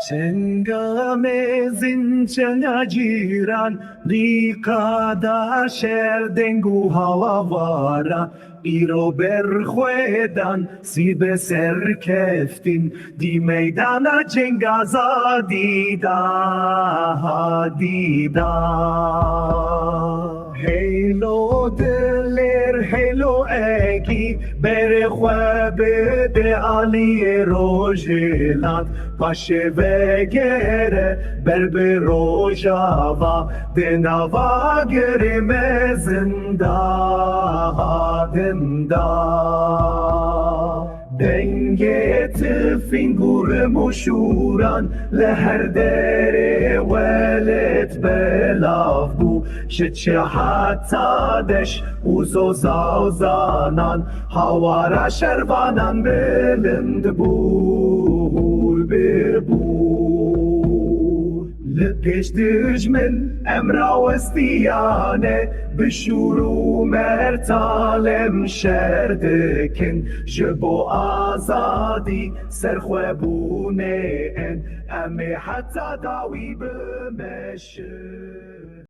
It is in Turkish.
Çengamezin çenaciran Likada şerdengu halavara İro berxwedan si beser keftin Di meydana cengaza dida Helo deler helo eki Berxwe bede ali rojelat Paşe ve gere berbe rojava Denava gerime zindadında Denge fingur muşuran Leher dere velet belavdu Şeçe hatta deş uzo zavzanan Havara şervanan belind bul bir bul Lepeş dijmin emra westiyane Bişuru mertalem şerdekin Jbo azadi serxwebune en Emi hatta dawi bmeşir